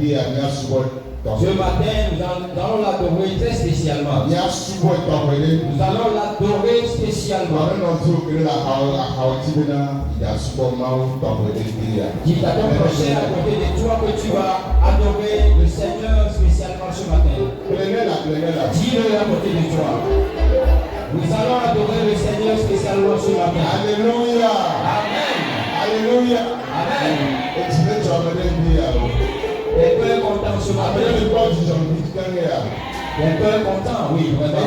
Ce matin, nous allons l'adorer très spécialement. Nous allons l'adorer spécialement. Dis à ton prochain à côté de toi que tu vas adorer le Seigneur spécialement ce matin. Dis-le à côté de toi. Nous allons adorer le Seigneur spécialement ce matin. Alléluia. Amen. Alléluia. Amen. Et tu veux Les peurs contents ce matin. Les peurs contents, oui, vraiment.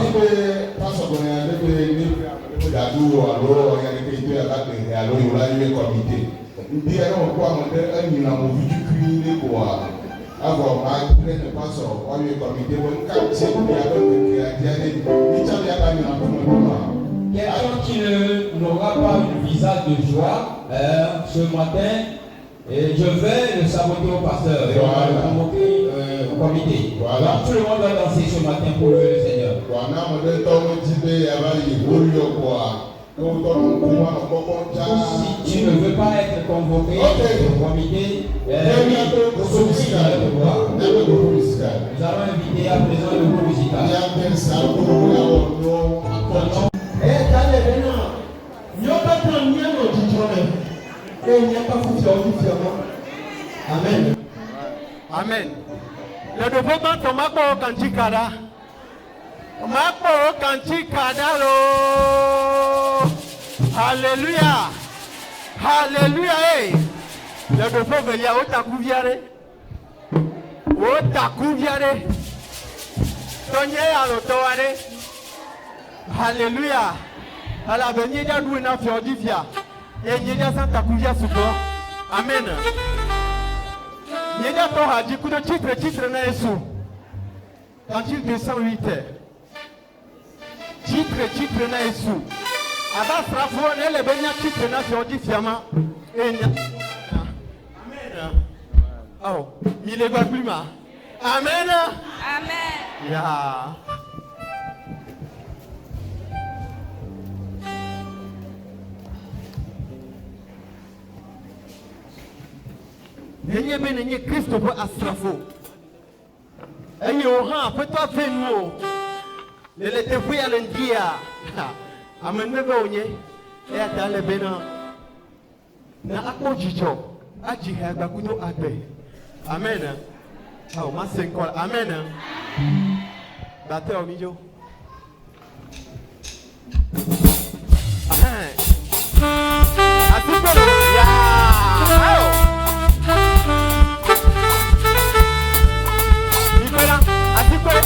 Quelqu'un qui n'aura pas un visage de joie ce matin, et je vais le saboter au pasteur et on va le convoquer au comité. Voilà. Donc, tout le monde va danser ce matin pour le Seigneur. Si tu ne veux pas être convoqué au comité, nous allons inviter à présent le groupe musical. Amen. Amen. Le développement de Mako Kantikada. Mako Kantikada lo. Alléluia. Alléluia. Le développement de Yahoo Takouviare. Takouviare. Tonye Alotoare. Alléluia. À la venue d'Adouina Fiordifia. Et il y a Santa Kouya Souko. Amen. Il y a Torah, du coup de titre Naïsou. Quand il descend 8 heures. Titre Naïsou. Avant Strafo, elle est bien titre Naïsou. Amen. Oh, il est pas plus mal. Amen. Amen. Yeah. Nenye ben nenye Christo pour astrafo. Enye oran peut-être fait nous. Le te fui à l'endia. Amene be onye. E ata le bena. Na akojijo. Aji ha gba kudo agbe. Amen. Ah o ma se nko. Amen. Bate o mijo. Asipolo. Ya. Oh. Así fue,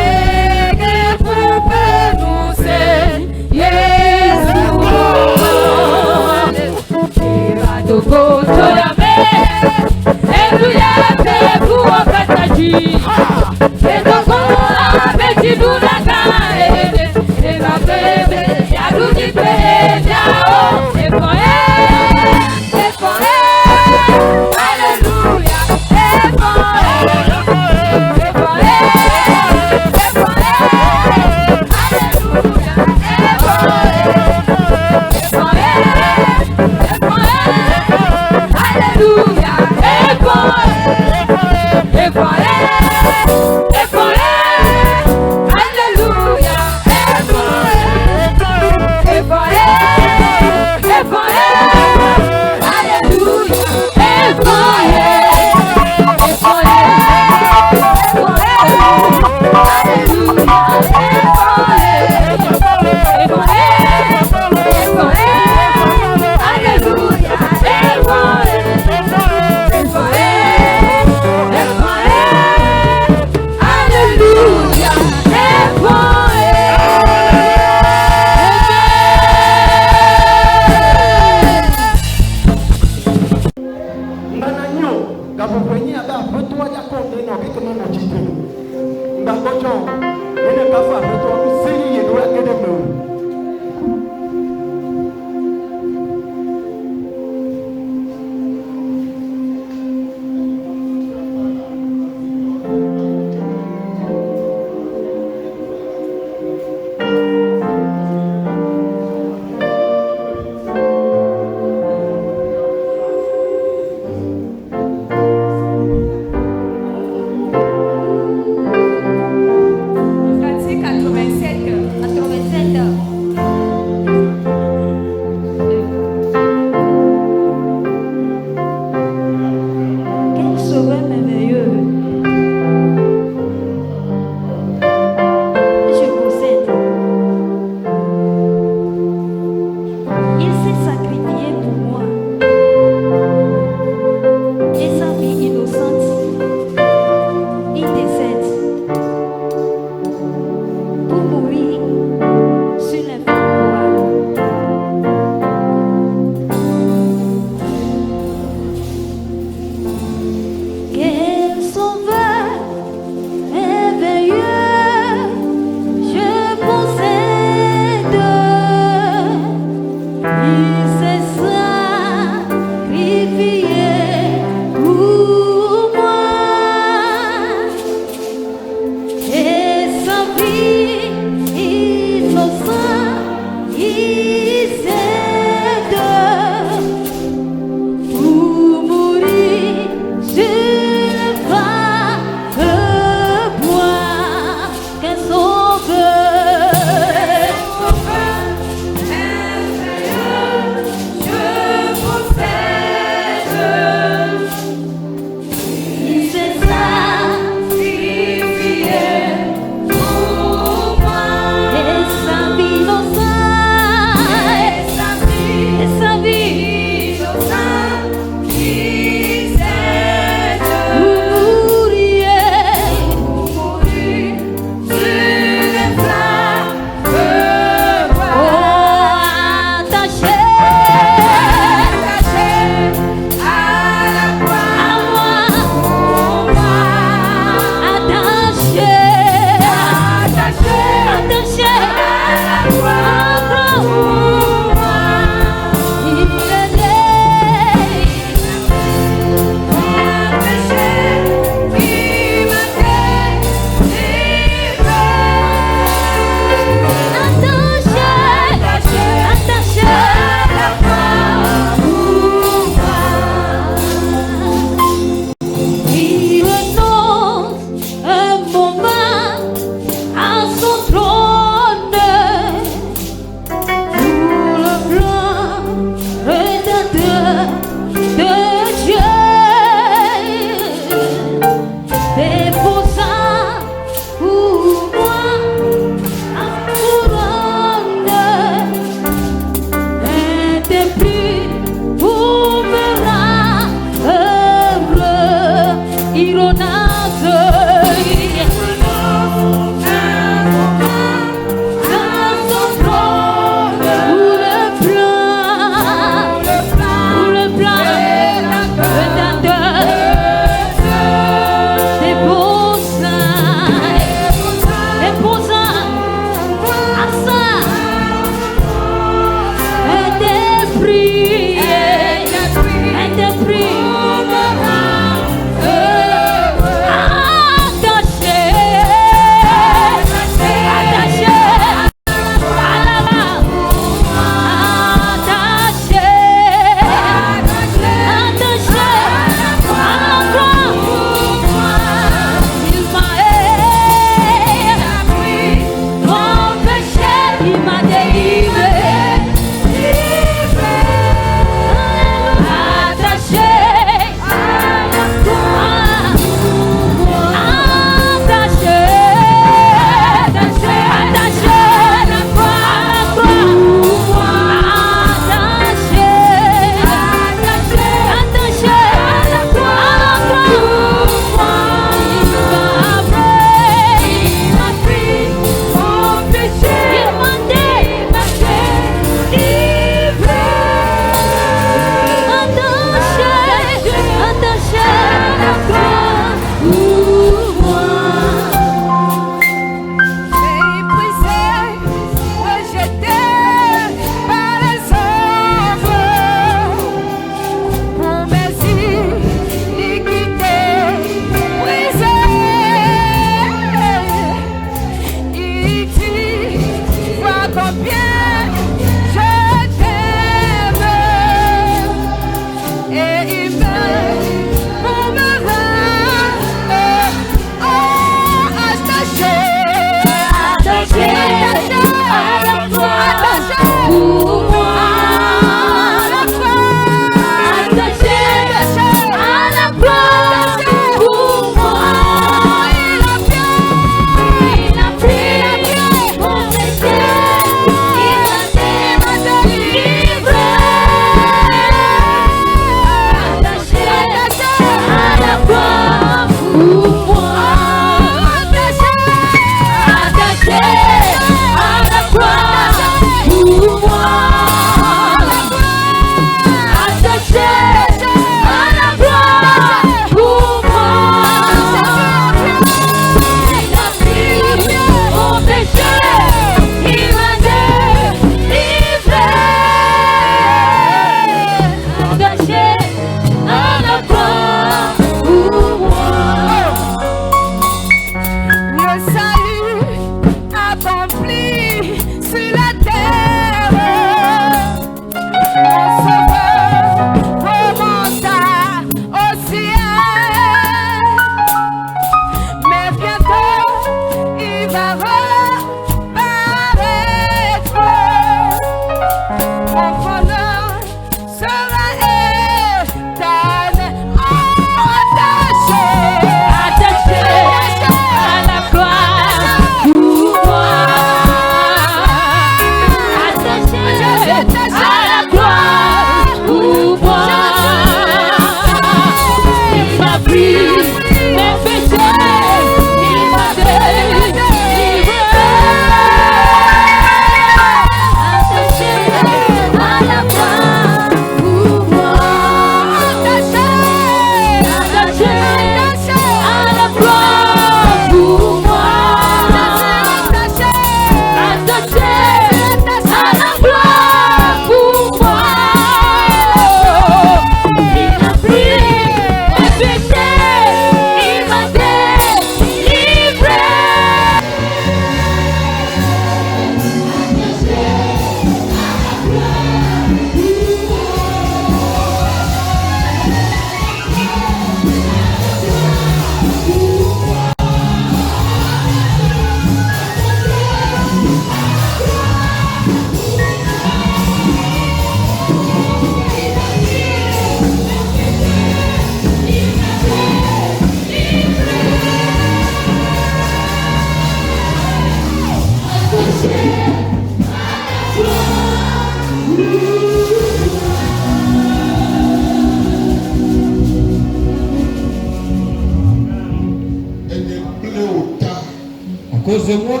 cause de moi,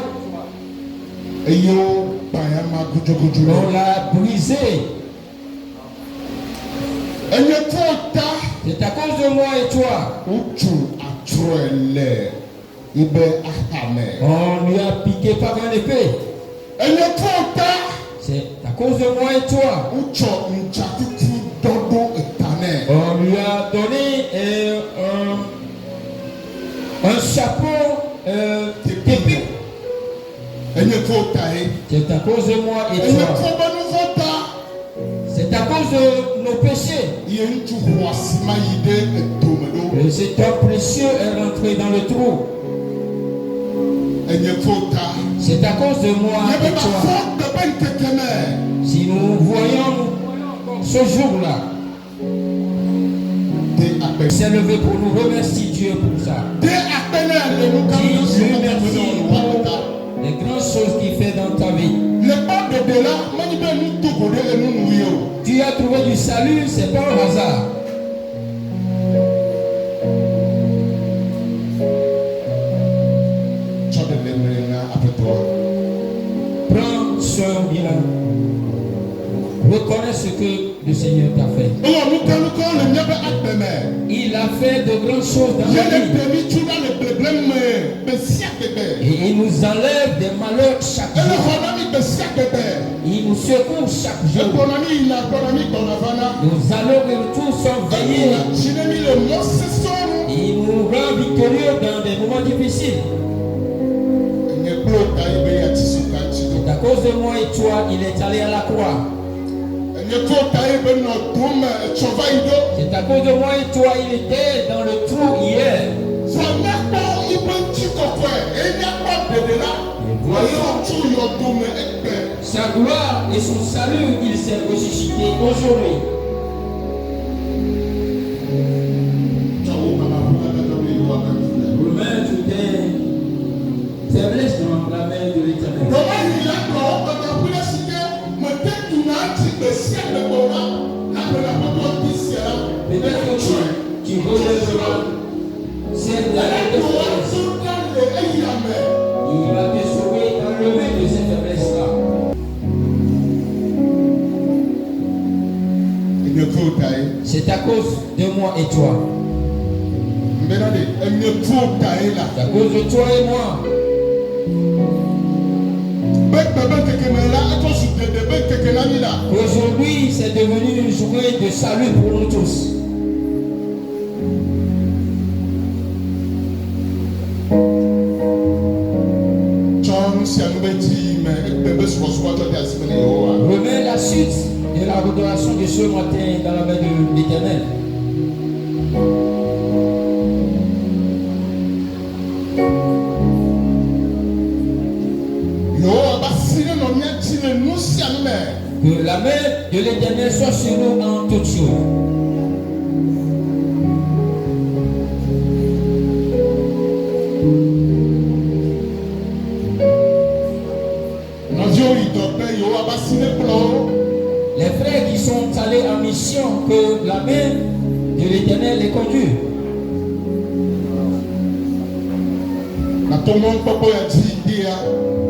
Eyo bayama kujokujo. on l'a brisé. Enye kota C'est à cause de moi et toi. uchu atroele ibe ahame. On lui a piqué par un épée. Enye kota C'est à cause de moi et toi. ucho nchatutu dodo etane. On lui a donné un chapeau d'épée. Enye kota C'est à cause de moi et enye toi. koba nuvota C'est à cause de nos péchés yenchu huasima yide etomedo. que cet homme précieux est rentré dans le trou. Enye kota C'est à cause de moi yebe et ba toi. fo de ben tekeme. Si nous voyons encore ce jour-là, De ape. s'est levé pour nous remercier Dieu pour ça. De apene le Dis nukamu Dieu merci pour les grandes choses qu'il fait dans ta vie. le pas de là, mani be nu toko de enu nuyo. Tu as trouvé du salut, c'est pas un hasard. Tchade le mena après toi. Prends soin bien. Reconnais ce que le Seigneur t'a fait. Oh, nous quand le mien be apeme. Il a fait de grandes choses dans Il y a ta des vie. permis tu as le problème be siak bebe. Et il nous enlève des malheurs chaque Et le jour. honami be siak bebe. Il nous secoue chaque Et jour. bonami na bonami donavana. Nos allures et retours sont veillés. Chinemi le mose son. Il nous rend victorieux dans des moments difficiles. Ne bloque aibe ya tisuka chido. C'est à cause de moi et toi, il est allé à la croix. Ne ko aibe no dum chovaido. C'est à cause de moi et toi, il était dans le trou hier. Fana ko ibe chiko kwe. E nya pa de là. Voyons tout yo dum ekbe. Sa gloire et son salut, il s'est ressuscité aujourd'hui. Remets toutes tes faiblesses dans la main de l'Éternel. Peut-être que tu relèveras cette faiblesse. Il va te sauver dans le main de cette faiblesse-là. C'est à cause de moi et toi. C'est à cause de toi et moi. Aujourd'hui, c'est devenu une journée de salut pour nous tous. Remets la suite de la redoration de ce matin dans la main de l'Éternel. Que la main de l'Éternel soit sur nous en toutes choses. Les frères qui sont allés en mission, que la main de l'Éternel les conduise.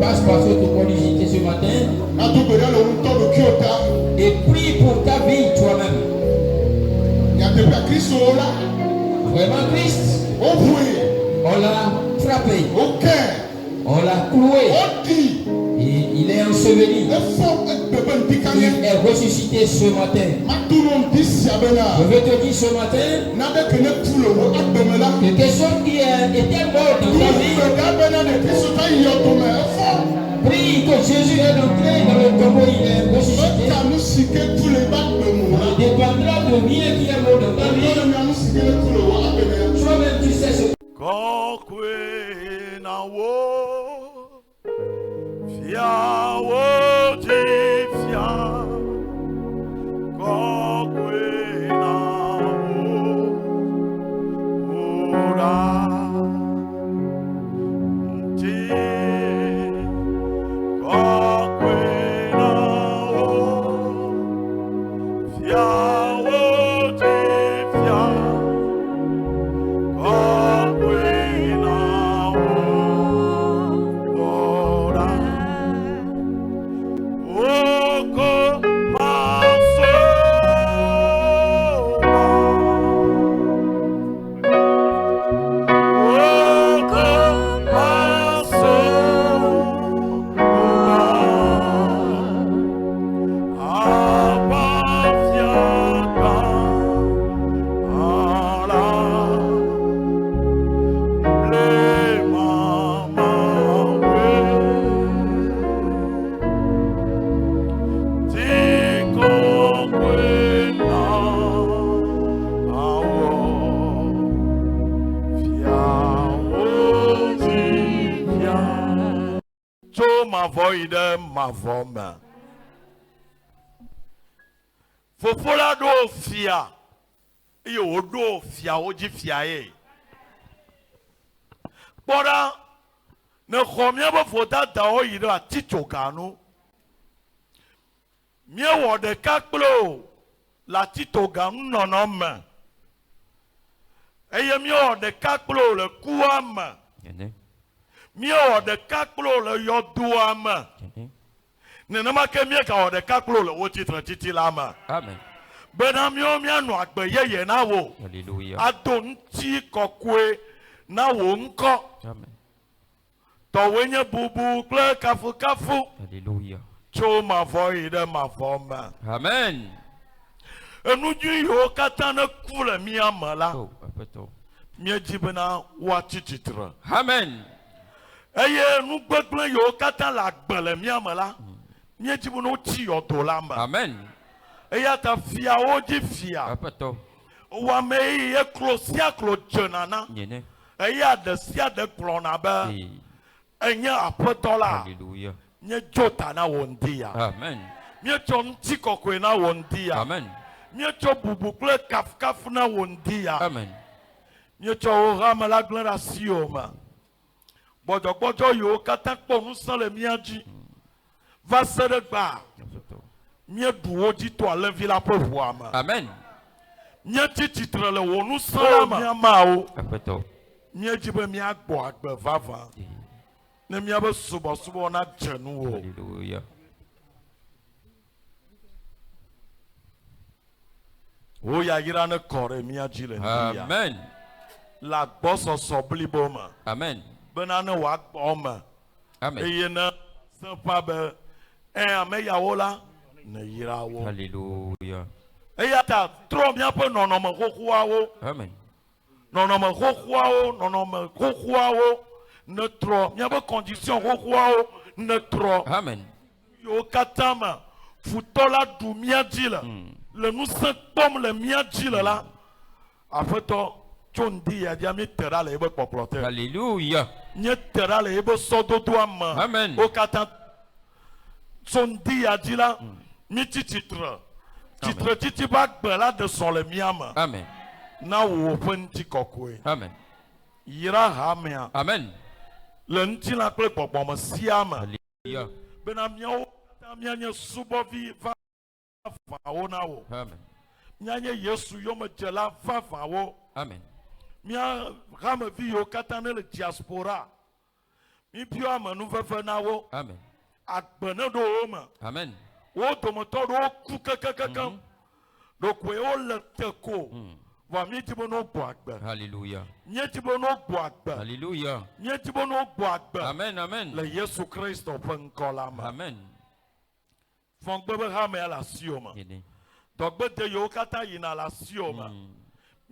Passe par cette conduite ce matin et prie pour ta vie toi-même. Vraiment Christ, on l'a frappé, on l'a cloué et il est enseveli. Il est ressuscité ce matin. Je veux te dire ce matin que quelque chose qui était mort dans ta vie, prie que Jésus est entré dans le tombeau, il est ressuscité. Il dépendra de rien qui est mort dans ta vie. Toi-même tu sais ce Fiao, mavɔ yi ɖe mavɔ me. Fofo la ɖo fia eye wòɖo fiawo dzi fia ye. Kpɔɖa ne xɔ míaƒe vodadawo yi ɖe atitsoga nu. Míewɔ ɖeka kple wo le atitsoga nu nɔnɔ me. Eye míewɔ ɖeka kple wo le kua me. Míewɔ ɖeka kple wo le yɔdoa me. Nenema ke míegawɔ ɖeka kple wo le wo tsitretiti la me. Amen. Bena míawo míanɔ agbe yeye na wo. Hallelujah. Ado ŋuti kɔkɔe na wo ŋkɔ. Amen. Tɔwoe nye bubu kple kafukafu. Hallelujah. Tso mavɔ yi ɖe mavɔ me. Amen. Enudzi yiwo katã ne ku le mía me la, Oh, Apeto. míedzi bena woatsi tsitre. Amen. Eye nugbegblẽ yiwo katã le agbe le mía me la, míedzi bena wotsi yɔdo la me. Amen. Eya ta fiawo dzi fia. Apeto. Wɔame yi eklo sia klo dzena na. Yene. Eya ɖe sia ɖe gblɔna be enye aƒetɔ la. Hallelujah. Míedzo ta na wo ŋdi ya. Amen. Míetsɔ ŋuti kɔkɔe na wo ŋdi ya. Amen. Míetsɔ bubu kple kafukafu na wo ŋdi ya. Amen. Míetsɔ wo hame la gblẽ ɖe asiwo me. Gbɔdzɔgbɔdzɔ yiwo katã kpɔ ŋusẽ le mía dzi. Va se ɖe gbea, Apeto. míeɖu wo dzi to alẽvi la ƒe ʋua me. Amen. Míetsi tsitre le wo ŋusẽ la me. Míamawo, Apeto. míedzi be míagbɔ agbe vavã. Ne míabe subɔsubɔ na dze nu wo. Hallelujah. Wo yayra ne kɔ ɖe mía dzi le ŋdi ya. Amen. Le agbɔsɔsɔ blibo me. Amen. Bena ne wòagbɔ me. Amen. Eye ne seƒa be ame yawo la ne yra wo. Hallelujah. Eya ta trɔ míaƒe nɔnɔme xoxoawo. Amen. Nɔnɔme xoxoawo ne trɔ. Míaƒe condition xoxoawo ne trɔ. Amen. Yiwo katã me futɔ la ɖu mía dzi le. Le ŋusẽ kpɔm le mía dzi le la. Aƒetɔ tso ŋdi ya dia mi te ɖa le ebe kpɔkplɔ te. Hallelujah. Nye te ɖa le ebe sɔdodoa me. Amen. Wo katã tso ŋdi ya dzi la. Mi tsi tsitre. Tsitre titi ba gbe la de sɔ le mía me. Amen. Na wo ƒe ŋuti kɔkɔe. Amen. Yra hamea. Amen. Le ŋutilã kple gbɔgbɔme sia me. Hallelujah. Bena míawo katã míanye subɔvi vavãwo na wo. Amen. Míanye Yesu yomedzela vavãwo. Amen. Mía hamevi yiwo katã ne le diaspora. Míbiɔ amenuveve na wo. Amen. Agbe ne ɖo wo me. Amen. Wo dometɔ ɖewo ku kekekeke. Ɖokoe wole te ko. Vɔ míedi be ne wogbɔ agbe. Hallelujah. Míedi be ne wogbɔ agbe. Hallelujah. Míedi be ne wogbɔ agbe. Amen. Amen. Le Yesu Kristo ƒe ŋkɔ la me. Amen. Fɔŋgbe be hamea le asiwo me. Yene. Dɔgbede yiwo katã yina le asiwo me.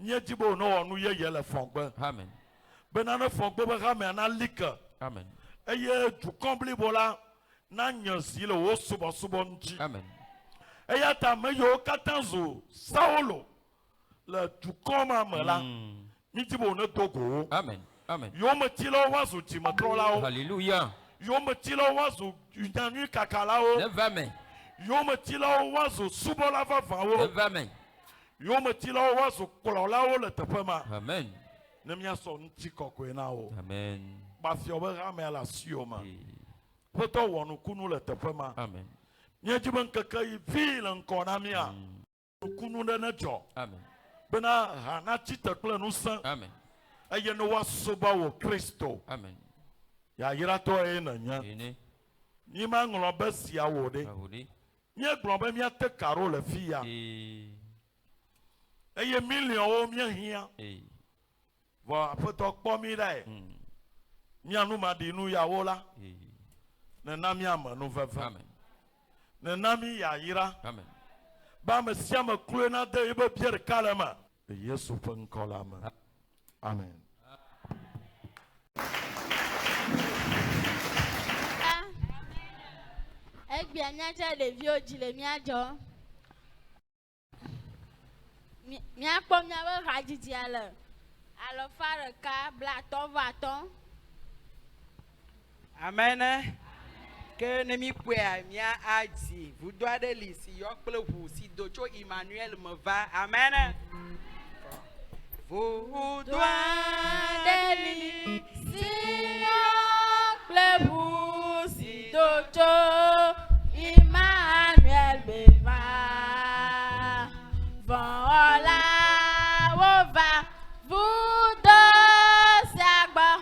Míedi be wòne wɔ nu yeye le fɔŋgbe. Amen. Bena ne fɔŋgbe be hamea na li ke. Amen. Eye dukɔ blibo la na nye zi le wo subɔsubɔ ŋuti. Amen. Eya ta ame yiwo katã zu Saulo le dukɔ ma me la, míedi be wòne do go wo. Amen. Amen. Yometilawo woazu dzimetrɔlawo. Hallelujah. Yometilawo woazu nyanyui kakalawo. Lève main. Yometilawo woazu subɔla vavãwo. Lève main. Yometilawo woazu kplɔlawo le teƒe ma. Amen. Ne míasɔ ŋuti kɔkɔe na wo. Amen. Bafiɔ be hamea le asiwo me. Ƒetɔ wɔ nukunu le teƒe ma. Amen. Míedzi be ŋkeke yi vi le ŋkɔ na mía. Nukunu ɖe ne dzɔ. Amen. Bena ha natsi te kple ŋusẽ. Amen. Eye ne woasubɔ wo Kristo. Amen. Yayratɔ eye nenye. Yene. Mí ma ŋlɔ be sia wo ɖe. Ahudi. Míegblɔ be míate karo le fi ya. Eye millions míehiã. Vɔ aƒetɔ kpɔ mí ɖae. Mía numaɖinu yawo la. Nena míame nuveve. Amen. Nena mí yayra. Amen. Be ame sia ame kloe na de yibe bia ɖeka le me. Le Yesu ƒe ŋkɔ la me. Amen. Egbia míatsɛ ɖeviwo dzi le míadzɔ. Míakpɔ míaƒe hadzidzia le 150. Amen. Que ne m'y pouvez mia a dit, vous doit de l'ici, vous si d'autres Emmanuel me va, amen. Vous doit de l'ici, vous si d'autres Emmanuel me va. Voilà, on va, vous deux, c'est bon,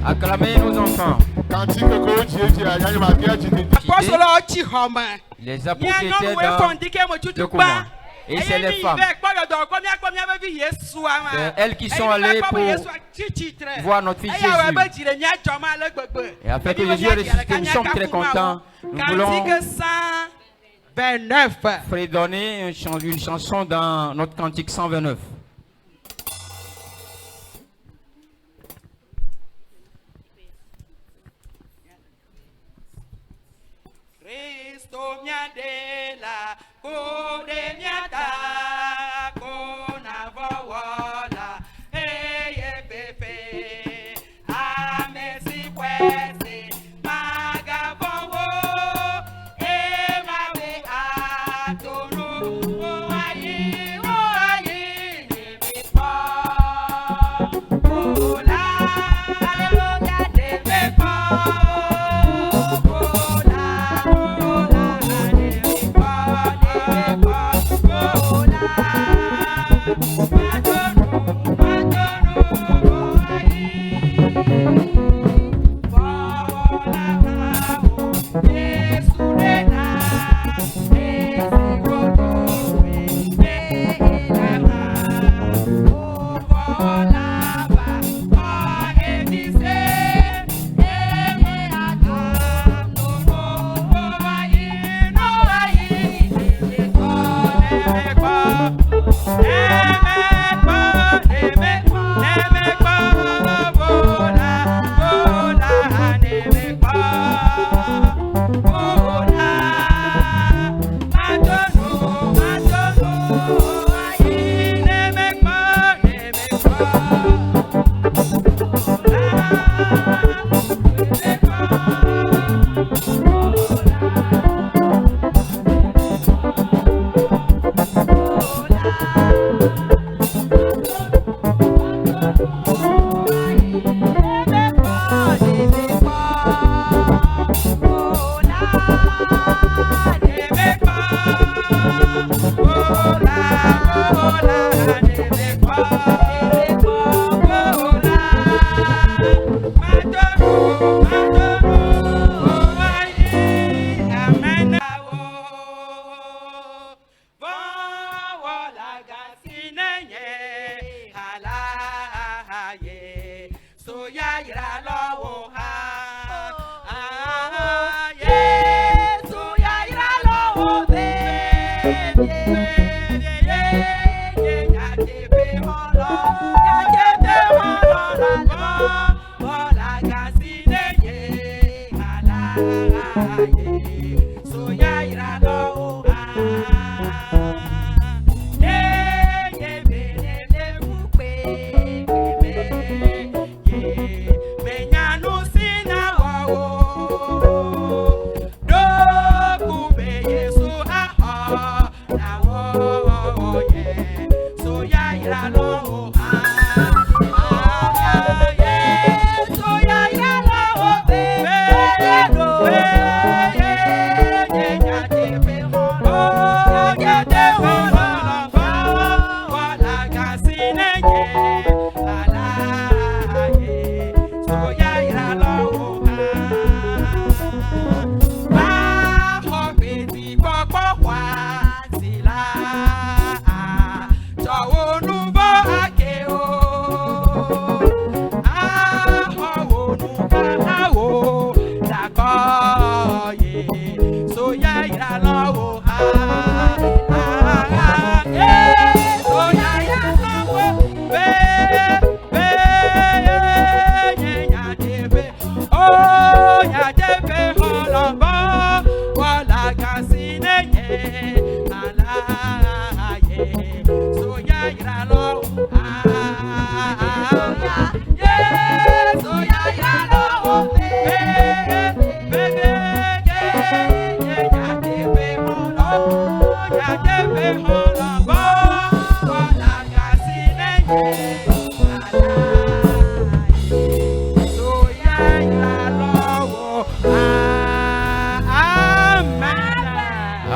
Acclamez nos enfants. Les apôtres étaient dans le commun. Et c'est les femmes. C'est elles qui sont allées pour voir notre fils Jésus. Et après que Jésus est ressuscité, nous sommes très contents. Nous voulons fredonner une chanson dans notre cantique 129. Oh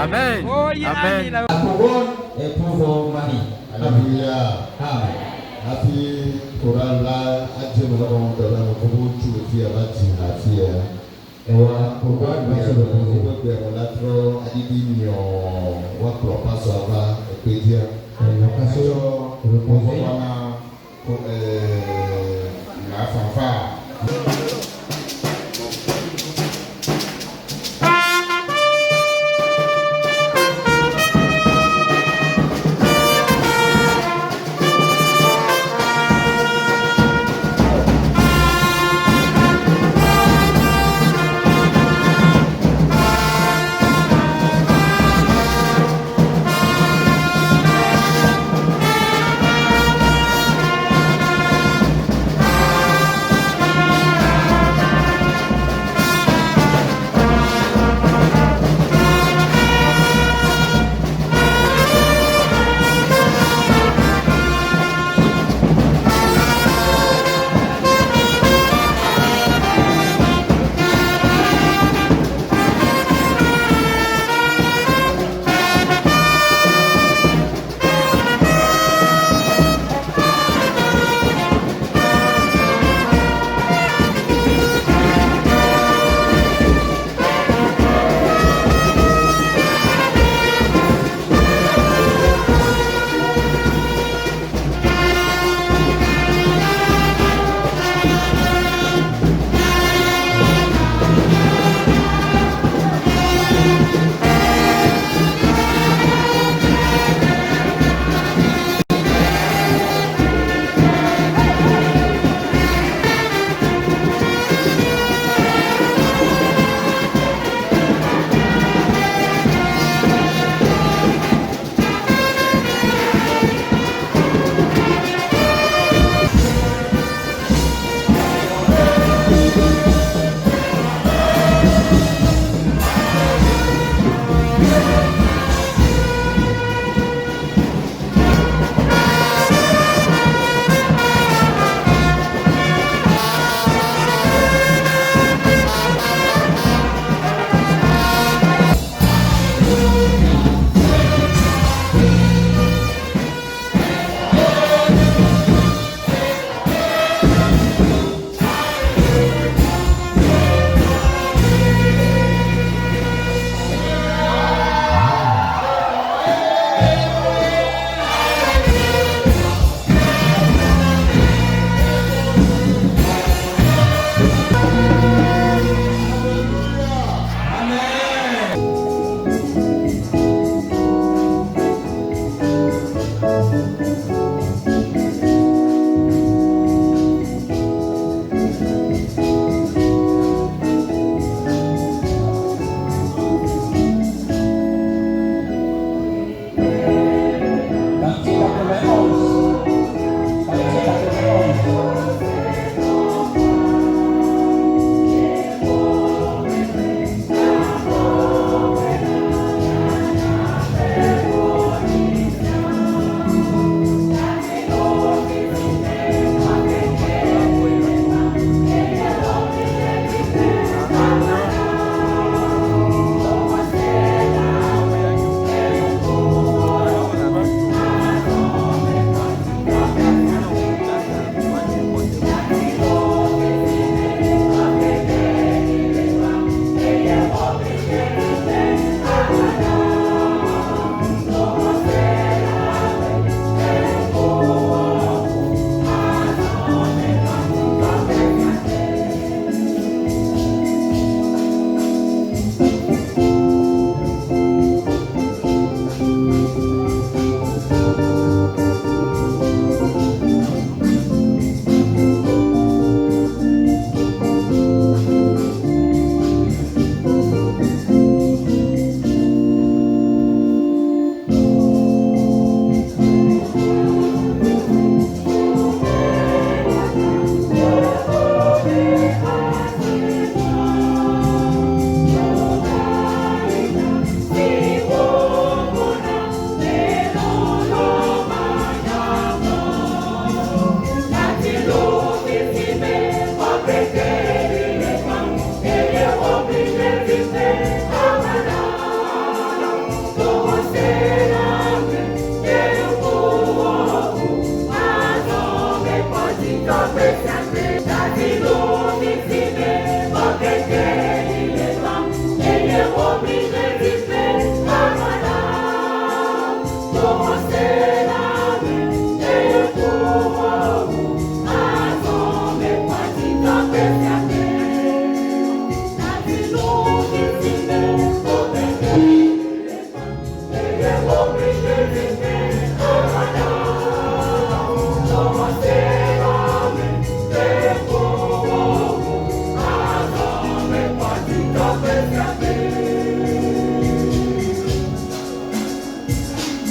Amen. Amen. La couronne est pour vos maris. Alléluia. Amen. Afi koran la ati mo lọ́wọ́ dọ̀la mo kó tu fi abati àti ẹ̀. Ẹ̀wà couronne va se reposer. Mo gbẹ mo latrọ adidi nyọ wa kúrò pásọ ava ẹgbẹ díẹ̀. Elle va se reposer. Wana ko na fanfa.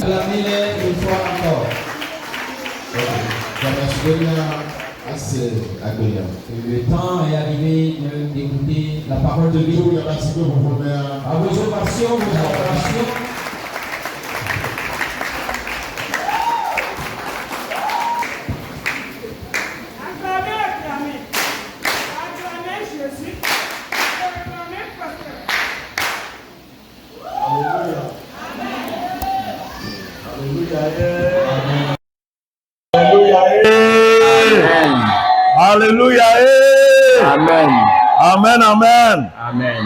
Acclamez-les une fois encore. Le temps est arrivé d'écouter la parole de Dieu. À vos ovations, vos adorations. Alléluia. Amen. Amen. Amen. Amen.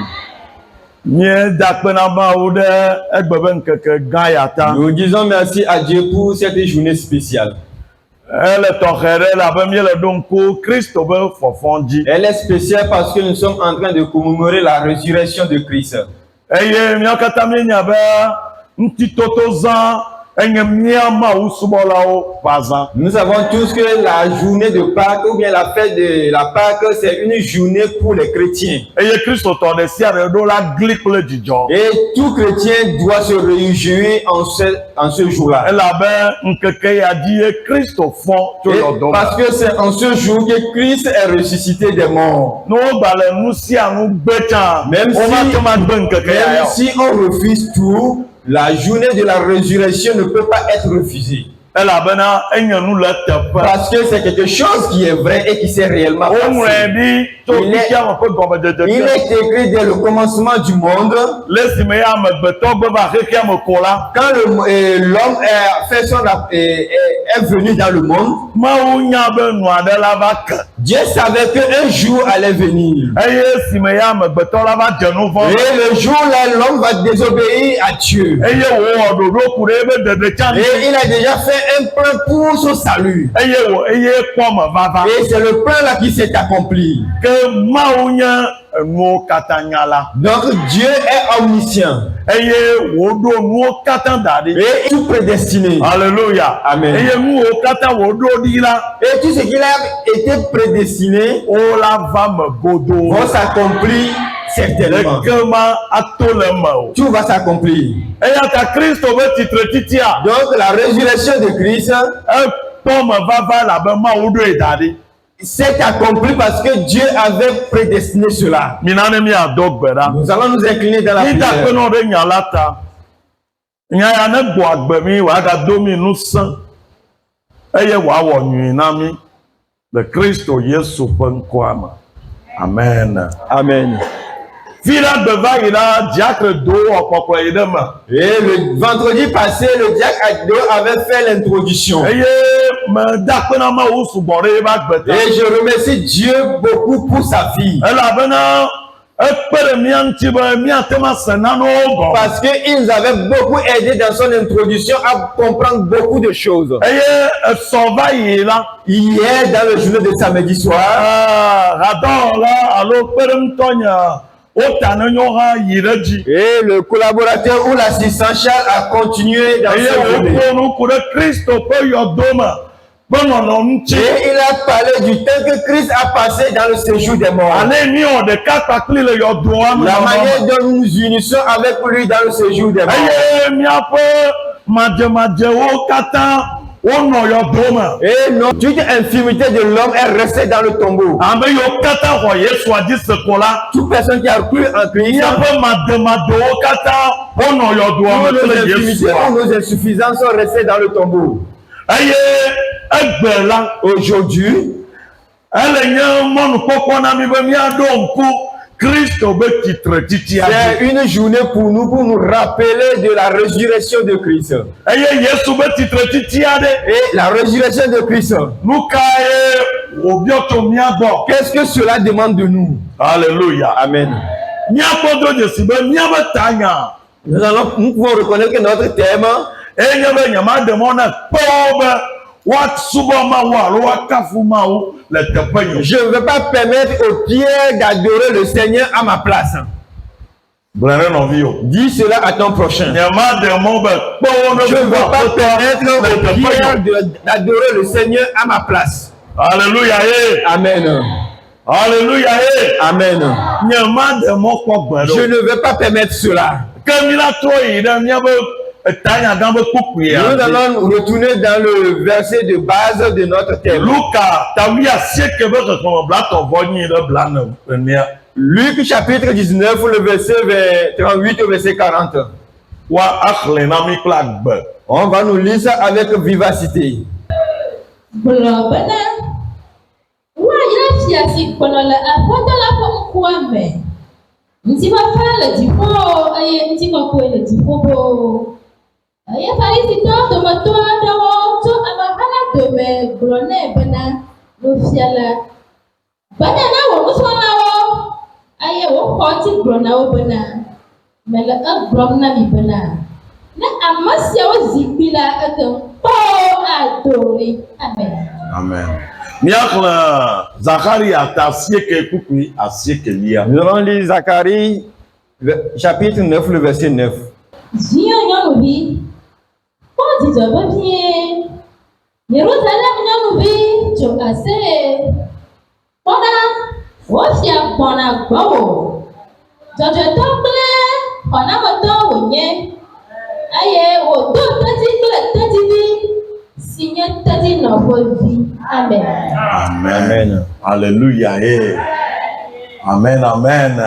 Nous disons merci à Dieu pour cette journée spéciale. Elle est spéciale parce que nous sommes en train de commémorer la résurrection de Christ. Nous savons tous que la journée de Pâques ou bien la fête de la Pâques, c'est une journée pour les chrétiens. Et tout chrétien doit se réjouir en ce jour-là. Parce que c'est en ce jour que Christ est ressuscité des morts. Même si on refuse tout, la journée de la résurrection ne peut pas être refusée. Parce que c'est quelque chose qui est vrai et qui s'est réellement passé. Il est écrit dès le commencement du monde. Quand l'homme est venu dans le monde, Dieu savait qu'un jour allait venir. Et le jour-là, l'homme va désobéir à Dieu. Et il a déjà fait un plan pour son salut. Et c'est le plan là qui s'est accompli. Donc Dieu est omniscient. Et tout prédestiné. Alléluia. Amen. Et tout ce qui a été prédestiné va s'accomplir certainement. Tout va s'accomplir. Donc la résurrection de Christ s'est accompli parce que Dieu avait prédestiné cela. Nous allons nous incliner dans la prière. Amen. Amen. Et le vendredi passé, le diacre Ado avait fait l'introduction. Et je remercie Dieu beaucoup pour sa fille. Parce qu'il nous avait beaucoup aidé dans son introduction à comprendre beaucoup de choses. Hier, dans le journée de samedi soir, et le collaborateur ou l'assistant Charles a continué dans ce journée. Et il a parlé du temps que Christ a passé dans le séjour des morts. La manière dont nous nous unissons avec lui dans le séjour des morts. Et toute infirmité de l'homme est restée dans le tombeau. Toute personne qui a cru en Christ, nos insuffisances sont restées dans le tombeau. Aujourd'hui, c'est une journée pour nous rappeler de la résurrection de Christ. Et la résurrection de Christ, qu'est-ce que cela demande de nous? Alléluia. Amen. Nous pouvons reconnaître que notre thème je ne veux pas permettre aux pierres d'adorer le Seigneur à ma place. Dis cela à ton prochain. Je ne veux pas permettre aux pierres d'adorer le Seigneur à ma place. Alléluia. Amen. Alléluia. Amen. Je ne vais pas permettre cela. Nous allons retourner dans le verset de base de notre thème. Luc chapitre 19, le verset 38 au verset 40. On va nous lire ça avec vivacité. Amen. Nous allons lire Zacharie chapitre 9, le verset 9. Amen. Amen. Alléluia. Amen. Amen.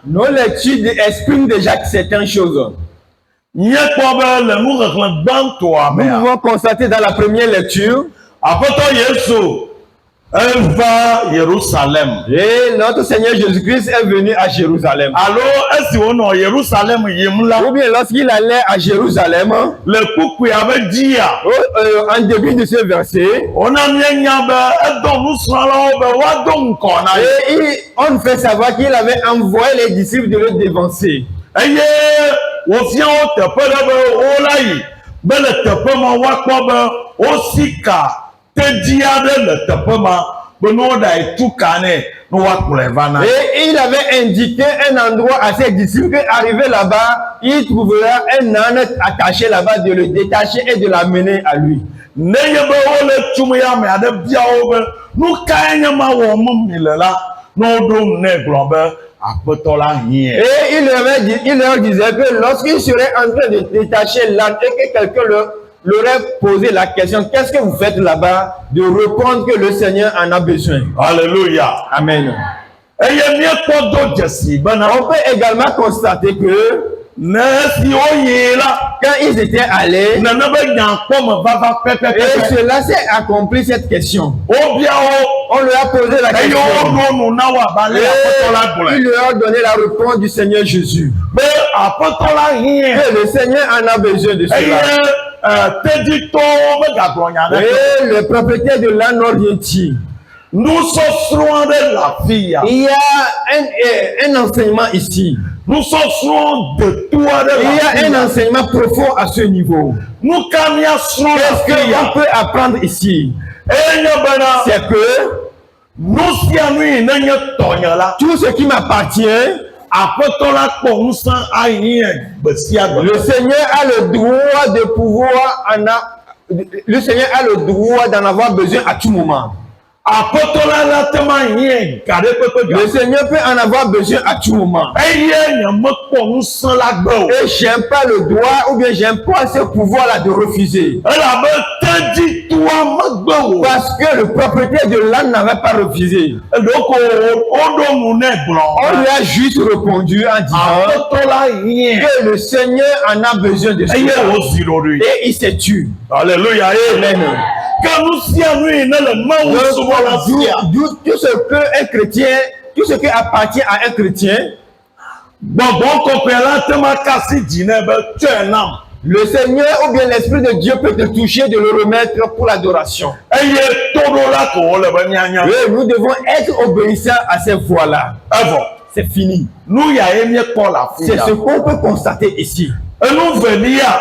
Nos lectures expriment déjà certaines choses. Nous pouvons constater dans la première lecture Jérusalem. Et notre Seigneur Jésus-Christ est venu à Jérusalem. Alors, est-ce qu'on Jérusalem ou bien lorsqu'il allait à Jérusalem, le couple avait dit en début de ce verset, on a et on fait savoir qu'il avait envoyé les disciples de le dévancer. Et il avait indiqué un endroit à ses disciples qu'arrivé là-bas, il trouvera un âne attaché là-bas, de le détacher et de l'amener à lui. Et il leur disait que lorsqu'il serait en train de détacher l'âne et que quelqu'un leur aurait posé la question, qu'est-ce que vous faites là-bas, de répondre que le Seigneur en a besoin. Alléluia. Amen. On peut également constater que quand ils étaient allés, et cela s'est accompli, cette question. On leur a posé la question. Il leur a donné la réponse du Seigneur Jésus. Que le Seigneur en a besoin de cela. Et le propriétaire de l'âne orienté, nous sommes de la fille. Il y a un enseignement ici. Nous sommes de toi de la Il y a un enseignement profond à ce niveau. Qu'est-ce qu'on peut apprendre ici? C'est que tout ce qui m'appartient, le Seigneur a le droit de pouvoir le Seigneur a le droit d'en avoir besoin à tout moment. Le Seigneur peut en avoir besoin à tout moment. Et j'aime pas le droit ou bien j'aime pas ce pouvoir-là de refuser. Parce que le propriétaire de l'âne n'avait pas refusé. On lui a juste répondu en disant que le Seigneur en a besoin de cela. Et il s'est tué. Alléluia. Amen. Tout ce que un chrétien, tout ce qui appartient à un chrétien, le Seigneur ou bien l'Esprit de Dieu peut te toucher, de le remettre pour l'adoration. Et nous devons être obéissants à ces voies-là. C'est fini. C'est ce qu'on peut constater ici.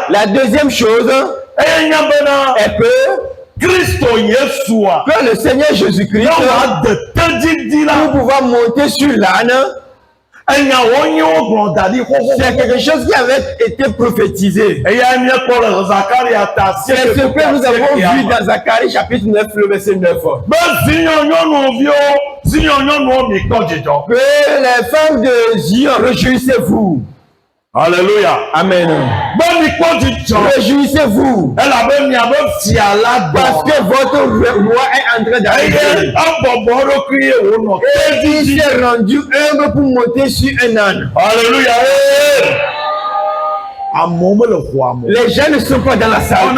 La deuxième chose est que le Seigneur Jésus-Christ, pour pouvoir monter sur l'âne, C'est quelque chose qui avait été prophétisé. C'est ce que nous avons vu dans Zacharie chapitre 9, le verset 9. Que les femmes de Zion, réjouissez-vous. Alléluia. Amen. Réjouissez-vous. Parce que votre roi est en train d'arriver. Et il s'est rendu humble pour monter sur un âne. Alléluia. Les gens ne sont pas dans la salle.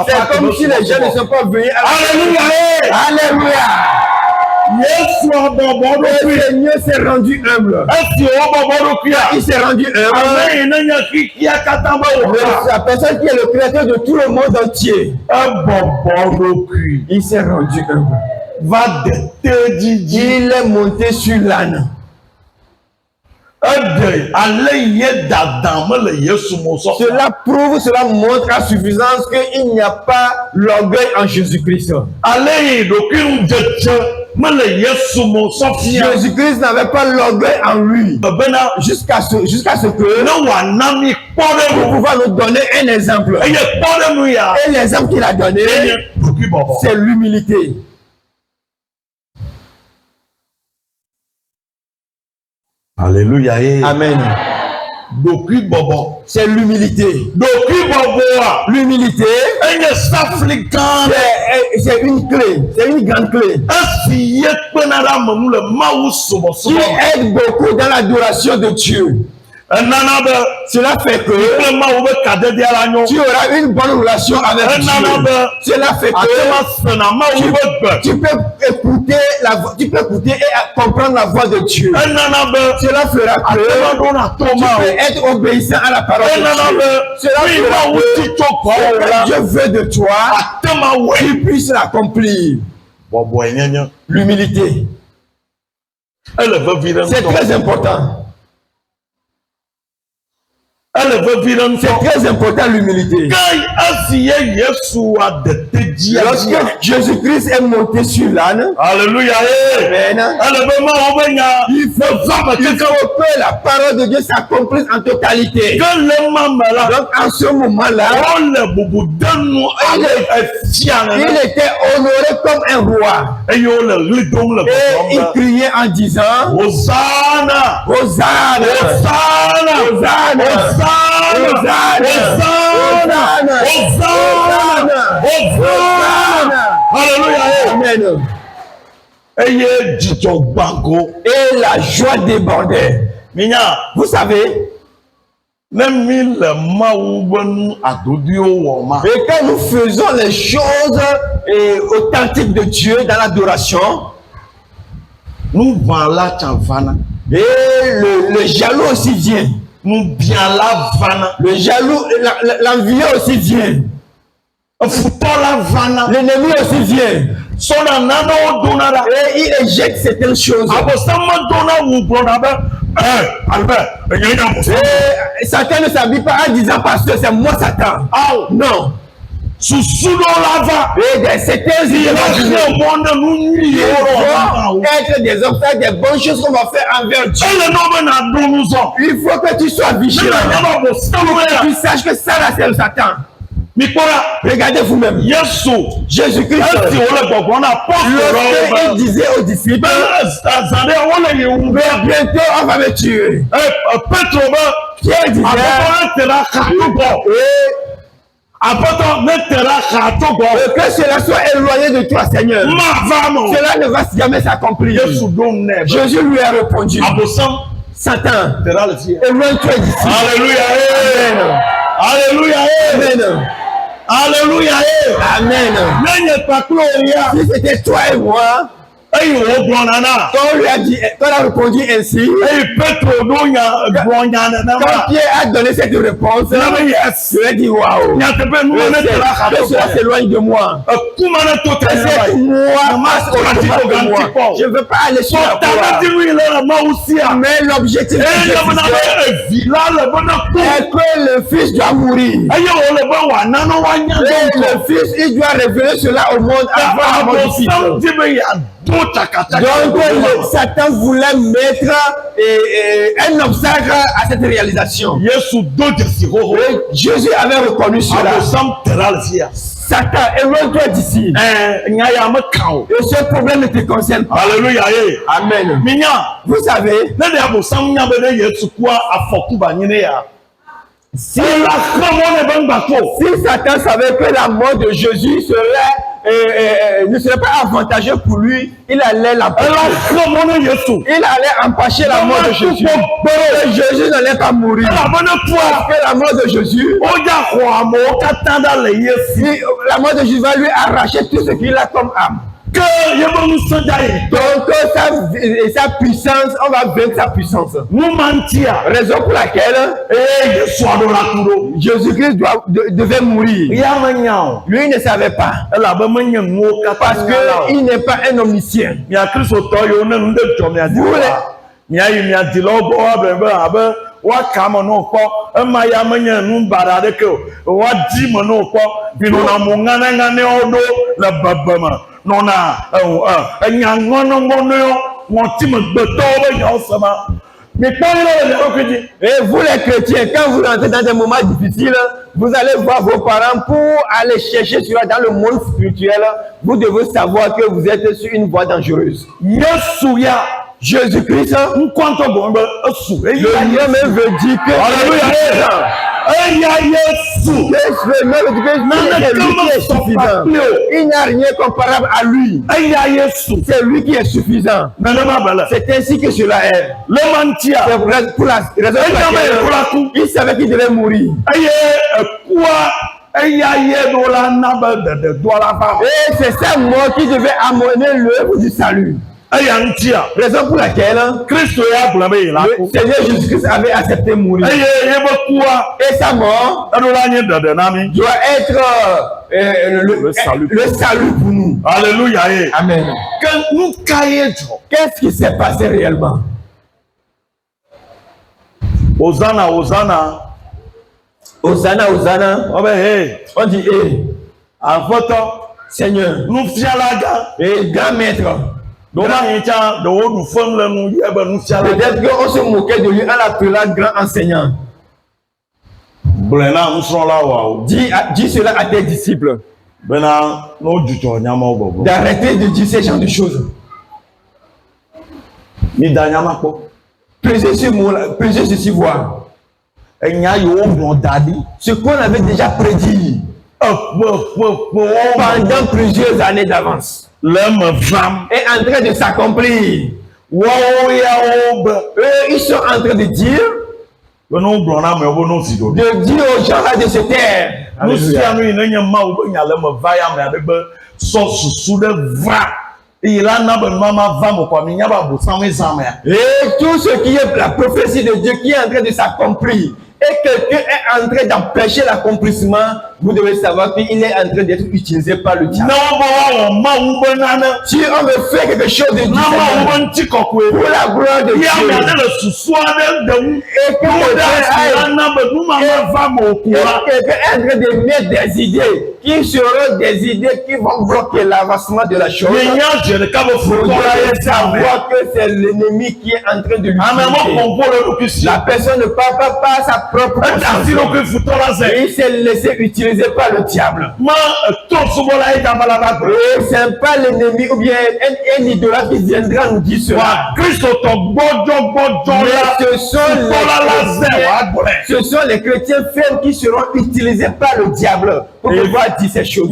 C'est comme si les gens ne sont pas venus. Alléluia. Alléluia. Le Seigneur s'est rendu humble. Il s'est rendu humble. La personne qui est le créateur de tout le monde entier. Il s'est rendu humble. Il est monté sur l'âne. Cela prouve, cela montre à suffisance qu'il n'y a pas l'orgueil en Jésus-Christ. Jésus-Christ n'avait pas l'orgueil en lui. Jusqu'à ce que pour pouvoir nous donner un exemple. Et l'exemple qu'il a donné, c'est l'humilité. Alléluia. Amen. C'est l'humilité. L'humilité, c'est une clé. C'est une grande clé. Qui aide beaucoup dans l'adoration de Dieu. Cela fait que tu auras une bonne relation avec Dieu. Cela fait que tu peux écouter et comprendre la voix de Dieu. Cela fera que tu peux être obéissant à la parole de Dieu. Cela fera que Dieu veut de toi, tu puisses l'accomplir. L'humilité, c'est très important. C'est très important l'humilité. Lorsque Jésus-Christ est monté sur l'âne, Alléluia. Amen. Il faut que la parole de Dieu s'accomplisse en totalité. Donc en ce moment-là, il était honoré comme un roi. Et il criait en disant Hosanna, Hosanna, Hosanna, Hosanna, Alléluia. Amen. Et la joie débordait. Vous savez, et quand nous faisons les choses authentiques de Dieu dans l'adoration, et le jaloux aussi vient. Le jaloux, l'envieux aussi vient. L'ennemi aussi vient. Et il éjecte certaines choses. Et Satan ne s'habille pas en disant pasteur, c'est moi Satan. Non. Et certains être des obstacles, des bonnes choses qu'on va faire envers Dieu. Il faut que tu sois vigilant. Que tu saches que ça là c'est le Satan. Regardez vous-même. Jésus-Christ, lorsqu'il disait aux disciples, bientôt on va me tuer. Pierre disait, que cela soit éloigné de toi, Seigneur. Cela ne va jamais s'accomplir. Jésus lui a répondu, Satan, éloigne-toi d'ici. Alléluia. Amen. Alléluia. Alléluia. Amen. Si c'était toi et moi, quand on lui a dit, quand on a répondu ainsi, quand Pierre a donné cette réponse, je lui ai dit waouh, que cela s'éloigne de moi. Je ne veux pas aller sur la voie. Mais l'objectif est que le fils doit mourir. Et le fils, il doit révéler cela au monde avant la mort du fils. Satan voulait mettre un obstacle à cette réalisation. Jésus avait reconnu cela. Satan, éloigne-toi d'ici. Et ce problème ne te concerne pas. Alléluia. Amen. Vous savez, si Satan savait que la mort de Jésus ne serait pas avantageuse pour lui, il allait empêcher la mort de Jésus. Jésus n'allait pas mourir. Parce que la mort de Jésus, la mort de Jésus va lui arracher tout ce qu'il a comme âme. Donc sa puissance, on va vaincre sa puissance. Raison pour laquelle Jésus-Christ devait mourir. Lui ne savait pas. Parce qu'il n'est pas un omniscient. Et vous les chrétiens, quand vous entrez dans des moments difficiles, vous allez voir vos parents pour aller chercher cela dans le monde spirituel. Vous devez savoir que vous êtes sur une voie dangereuse. Jésus-Christ, le nom même veut dire que il n'y a rien comparable à lui. C'est lui qui est suffisant. C'est ainsi que cela est. Pour la raison pour laquelle il savait qu'il devait mourir. Et c'est sa mort qui devait amener l'œuvre du salut. Raison pour laquelle le Seigneur Jésus-Christ avait accepté mourir. Et sa mort doit être le salut pour nous. Alléluia. Amen. Qu'est-ce qui s'est passé réellement? Hosanna, Hosanna. Hosanna, Hosanna. On dit, Seigneur, et grand maître. Peut-être qu'on se moquait de lui en l'appelant grand enseignant. Dis cela à tes disciples. D'arrêter de dire ces genre de choses. Plusieurs ceci voir. Ce qu'on avait déjà prédit pendant plusieurs années d'avance. Est en train de s'accomplir. Ils sont en train de dire aux gens de se taire. Et tout ce qui est la prophétie de Dieu qui est en train de s'accomplir, et quelqu'un est en train d'empêcher l'accomplissement, vous devez savoir qu'il est en train d'être utilisé par le diable. Si on veut faire quelque chose de différent pour la gloire de Dieu, et quelqu'un est en train de mettre des idées qui seront des idées qui vont bloquer l'avancement de la chose, vous devez savoir que c'est l'ennemi qui est en train de l'utiliser. La personne ne parle pas sa propre conscience. Il s'est laissé utiliser par le diable. Et c'est pas l'ennemi ou bien un idolâtre qui viendra nous dire cela. Ce sont les chrétiens fermes qui seront utilisés par le diable pour pouvoir dire ces choses.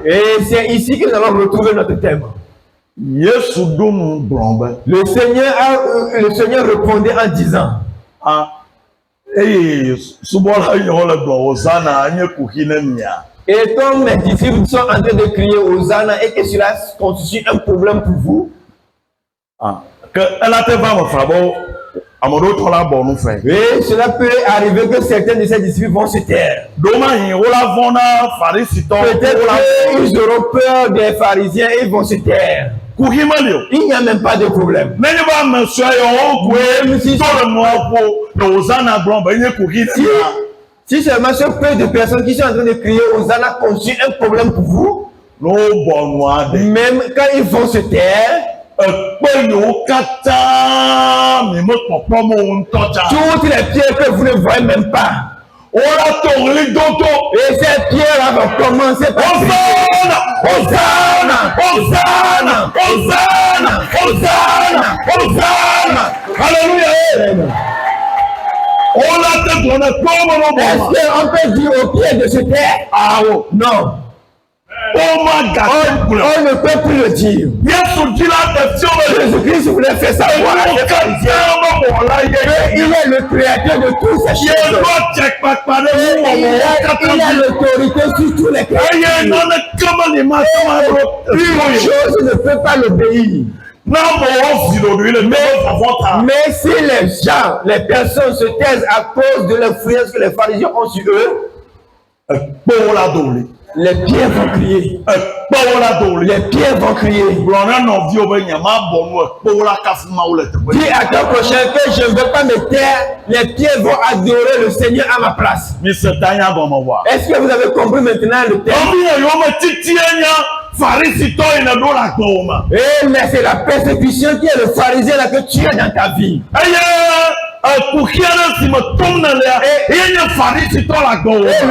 Et c'est ici que nous allons retrouver notre thème. Le Seigneur répondait en disant, et comme mes disciples sont en train de crier Hosanna et que cela constitue un problème pour vous, et cela peut arriver que certains de ces disciples vont se taire. Peut-être qu'ils auront peur des pharisiens et ils vont se taire. Il n'y a même pas de problème. Si seulement ce peu de personnes qui sont en train de crier Hosanna constitue un problème pour vous, Même quand ils vont se taire, toutes les pierres que vous ne voyez même pas. Et ces pierres vont commencer par Hosanna, Hosanna, Hosanna, Hosanna, Hosanna, Hosanna. Alléluia. Est-ce qu'on peut dire aux pierres de se taire? Ah non. On ne peut plus le dire. Jésus-Christ voulait faire savoir à ses pharisiens qu'il est le créateur de toutes ces choses. Il a l'autorité sur tous les créatures. Une chose ne peut pas l'obéir. Mais si les gens, les personnes se taisent à cause de l'influence que les pharisiens ont sur eux, les pierres vont crier. Les pierres vont crier. Dis à ton prochain que je ne veux pas me taire. Les pierres vont adorer le Seigneur à ma place. Est-ce que vous avez compris maintenant le terme? Mais c'est la persécution qui est le pharisien là que tu as dans ta vie. Et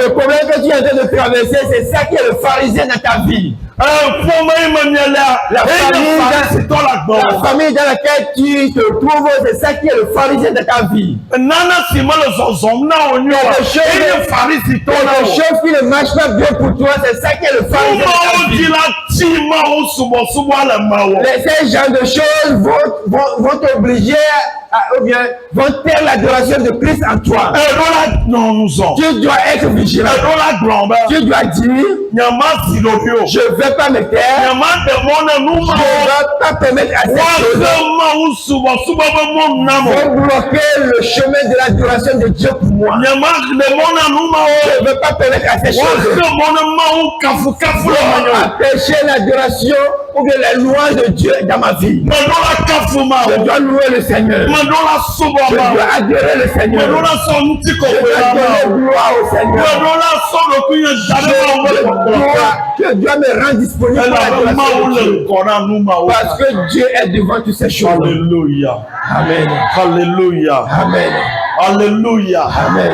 le problème que tu es en train de traverser, c'est ça qui est le pharisien dans ta vie. La famille dans laquelle tu te trouves, c'est ça qui est le pharisien de ta vie. Les choses qui ne marchent pas bien pour toi, c'est ça qui est le pharisien de ta vie. Ces genres de choses vont t'obliger ou bien vont taire l'adoration de Christ en toi. Tu dois être vigilant. Tu dois dire, je ne vais pas me taire. Je ne vais pas permettre à ces choses de bloquer le chemin de l'adoration de Dieu pour moi. Je ne veux pas permettre à ces choses de empêcher l'adoration ou bien la louange de Dieu dans ma vie. Je dois louer le Seigneur. Je dois adorer le Seigneur. Je dois donner gloire au Seigneur. Je dois me rendre disponible pour l'adoration de Dieu. Parce que Dieu est devant toutes ces choses. Alléluia. Amen. Alléluia. Amen. Alléluia. Amen.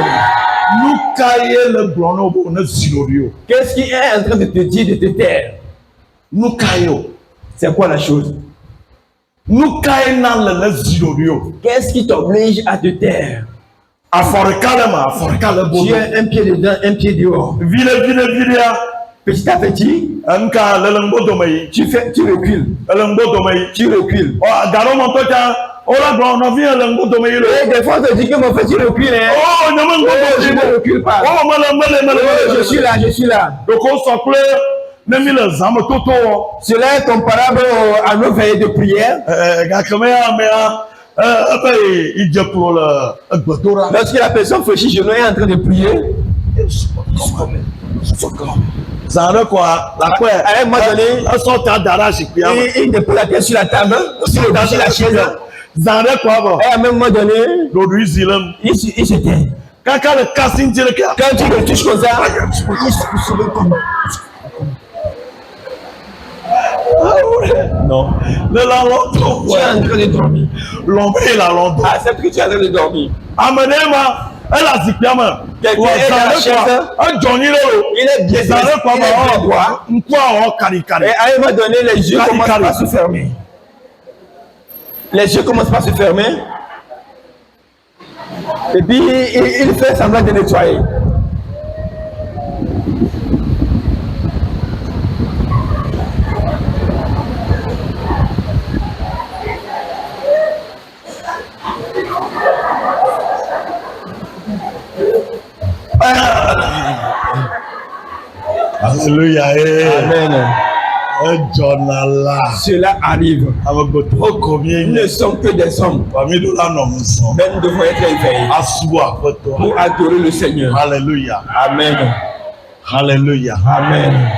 Qu'est-ce qui est en train de te dire de te taire? C'est quoi la chose? Qu'est-ce qui t'oblige à te taire? Tu as un pied dedans, un pied dehors. Petit à petit, tu recules. Tu recules. Et des fois, on te dit que mon petit recule. Je ne recule pas. Je suis là, je suis là. Cela est comparable à nos veillées de prière. Lorsque la personne fléchit genou est en train de prier, à un moment donné, il dépose la tête sur la table, sur la chaise. Et à un moment donné, il se tait. Quand tu le touches comme ça, il se lève comme non. Tu es en train de dormir. Accepte que tu es en train de dormir. Quelqu'un est dans la chaise. Il est bien droit. Et à un moment donné, les yeux commencent à se fermer. Les yeux commencent à se fermer. Et puis, il fait semblant de nettoyer. Alléluia. Amen. Cela arrive. Ils ne sont que des hommes. Mais nous devons être éveillés pour adorer le Seigneur. Alléluia. Amen. Alléluia. Amen.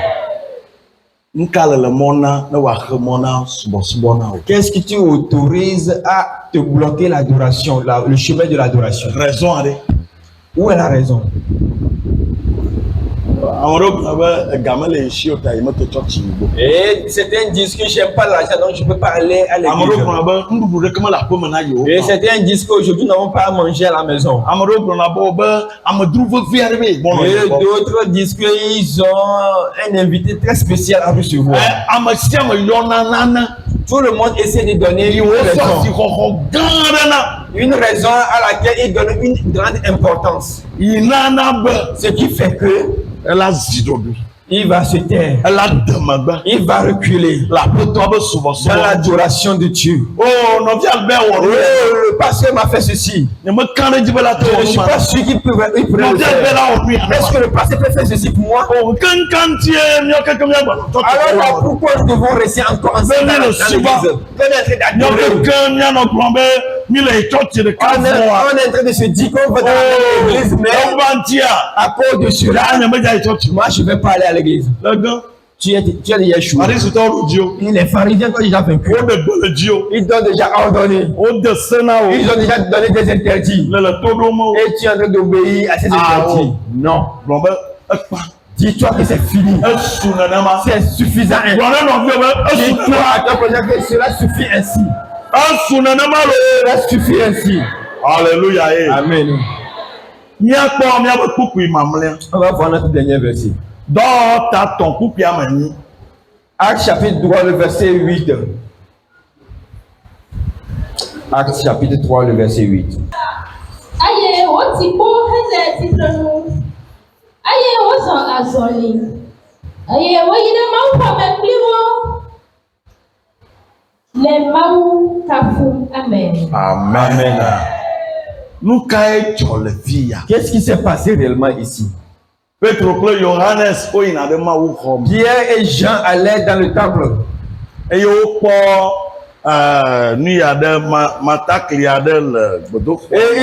Qu'est-ce qui t'autorise à te bloquer l'adoration, le chemin de l'adoration? Raison. Où est la raison? Et certains disent que j'aime pas l'argent, donc je peux pas aller à l'église. Et certains disent qu'aujourd'hui nous n'avons pas à manger à la maison. Et d'autres disent qu'ils ont un invité très spécial à recevoir. Tout le monde essaie de donner une raison à laquelle il donne une grande importance. Ce qui fait que il va se taire. Il va reculer dans l'adoration de Dieu. Oh, le pasteur m'a fait ceci. Je ne suis pas sûr qu'il peut le faire. Est-ce que le pasteur peut faire ceci pour moi? Alors là, pourquoi nous devons rester encore ensemble dans l'église? On est en train de se dire qu'on va dans l'église, mais à cause de cela, moi je ne vais pas aller à l'église. Tu as déjà échoué. Les pharisiens ont déjà vaincu. Ils ont déjà ordonné. Ils ont déjà donné des interdits. Et tu es en train d'obéir à ces interdits. Non. Dis-toi que c'est fini. C'est suffisant. Dis-toi à ton projet que cela suffit ainsi. Cela suffit ainsi. Alléluia. Amen. On va voir notre dernier verset. Actes chapitre 3, le verset 8. Actes chapitre 3, le verset 8. Aïe, on t'y pour aïe, on s'en a zolé. Aïe, on y a pas même plus. Les maou kafou. Amen. Amen. Qu'est-ce qui s'est passé réellement ici? Pierre et Jean allaient dans le temple. Et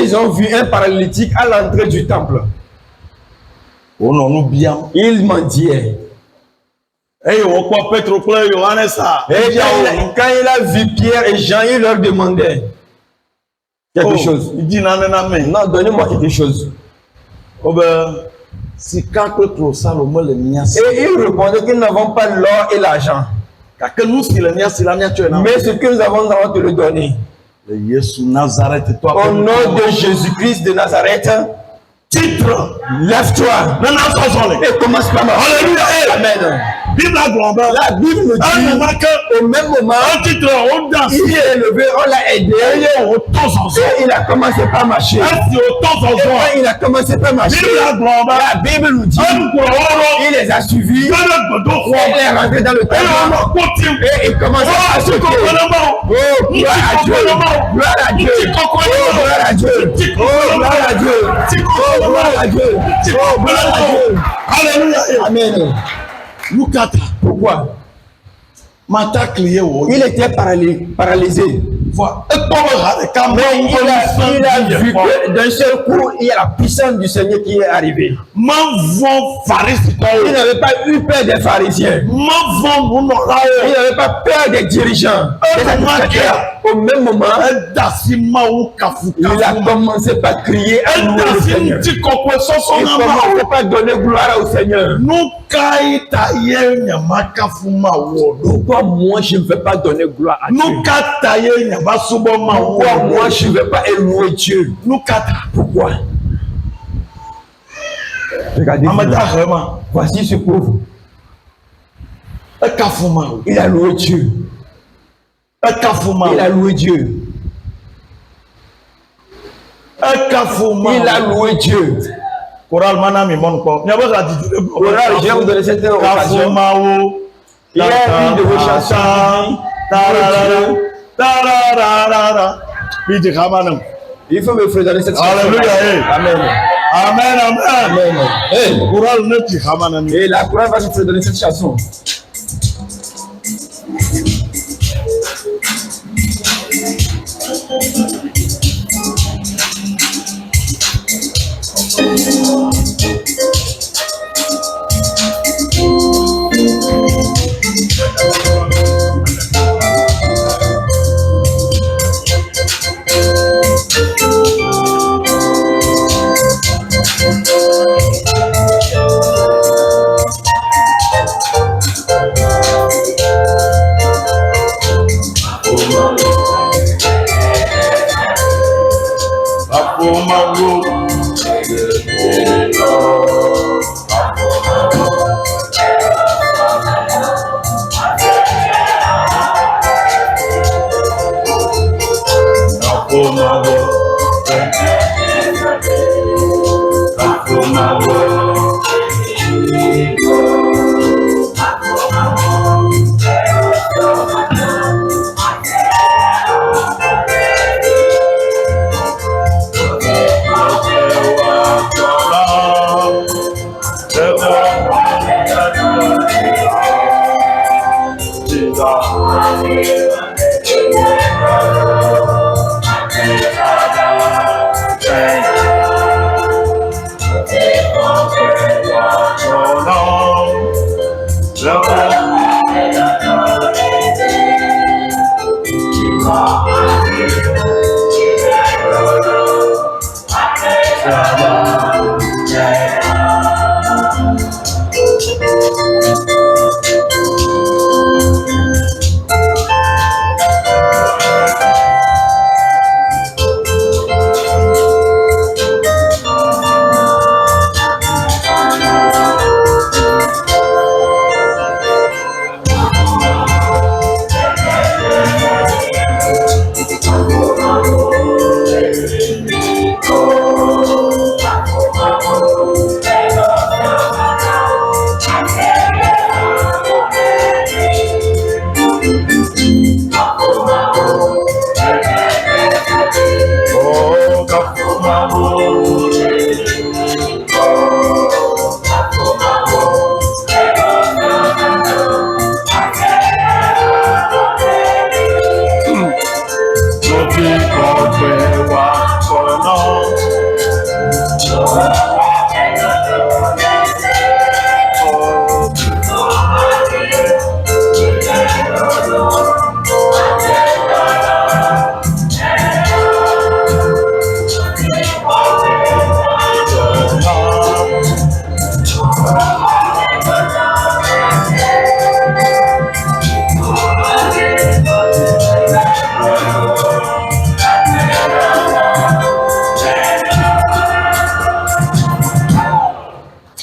ils ont vu un paralytique à l'entrée du temple. Il mendiait. Et quand il a vu Pierre et Jean, il leur demandait quelque chose. Il dit non, donnez-moi quelque chose. Et ils répondaient qu'ils n'avons pas l'or et l'argent. Mais ce que nous avons te le donner. Au nom de Jésus-Christ de Nazareth, titre, lève-toi et commence par marcher. Alléluia. Amen. La Bible nous dit au même moment, il est élevé, on l'a aidé, et il a commencé par marcher. Et quand il a commencé par marcher, la Bible nous dit, il les a suivis, et il est rentré dans le temple, et il commence à sauter. Oh, gloire à Dieu, gloire à Dieu, oh, gloire à Dieu, oh, gloire à Dieu, oh, gloire à Dieu, oh, gloire à Dieu. Alléluia. Amen. Pourquoi? Il était paralysé. Mais il a vu que d'un seul coup, il y a la puissance du Seigneur qui est arrivée. Il n'avait pas eu peur des pharisiens. Il n'avait pas peur des dirigeants. Au même moment, il a commencé par crier à nous le Seigneur. Il commençait par donner gloire au Seigneur. Pourquoi moi je ne vais pas donner gloire à Dieu? Pourquoi moi je ne vais pas louer Dieu? Pourquoi? Regardez, voici ce pauvre. Il a loué Dieu. Il a loué Dieu. Il a loué Dieu. Coral, je vais vous donner cette occasion. Il y a une de vos chansons. Il faut me fredonner cette chanson. Alléluia. Amen. Amen. Amen. Et la courage va se fredonner cette chanson.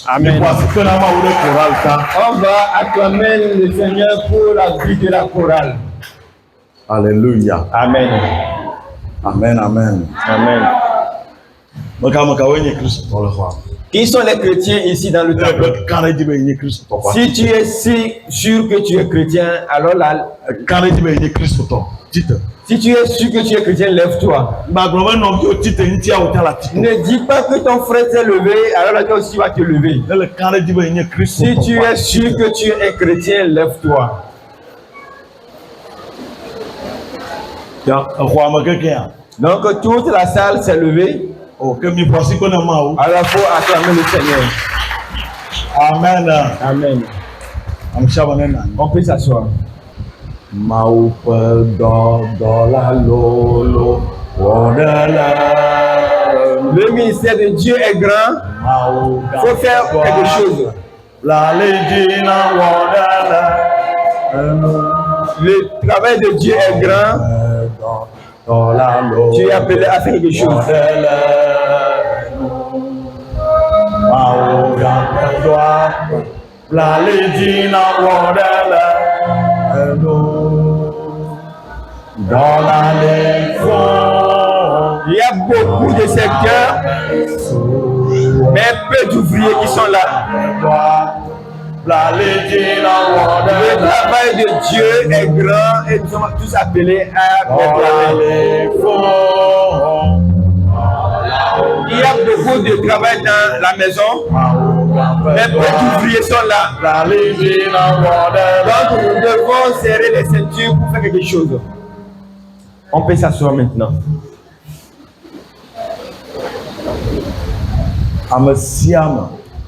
Amen. On va acclamer le Seigneur pour la vie de la chorale. Alléluia. Amen. Amen, amen. Amen. Qui sont les chrétiens ici dans le temple? Si tu es si sûr que tu es chrétien, alors là, si tu es sûr que tu es chrétien, lève-toi. Ne dis pas que ton frère s'est levé, alors là, toi aussi vas te lever. Si tu es sûr que tu es un chrétien, lève-toi. Donc toute la salle s'est levée. Alors il faut acclamer le Seigneur. Amen. Amen. On peut s'asseoir. Le ministère de Dieu est grand. Il faut faire quelque chose. Le travail de Dieu est grand. Tu es appelé à faire quelque chose. Il y a beaucoup de secteurs, mais peu d'ouvriers qui sont là. Le travail de Dieu est grand et nous sommes tous appelés à déployer. Il y a beaucoup de travail dans la maison, mais peu d'ouvriers sont là. Donc nous devons serrer les ceintures pour faire quelque chose. On peut s'asseoir maintenant.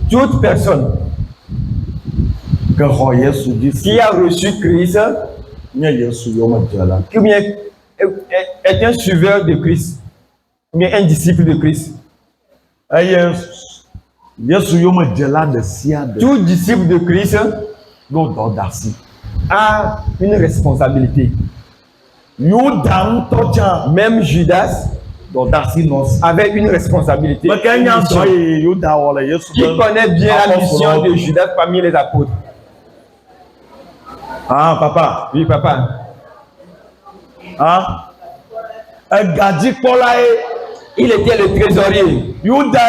Toute personne qui a reçu Christ, qui est un suiveur de Christ, ou bien un disciple de Christ. Tout disciple de Christ a une responsabilité. Même Judas avait une responsabilité. Qui connaît bien la mission de Judas parmi les apôtres? Ah, papa. Oui, papa. Ah. Il était le trésorier. Judas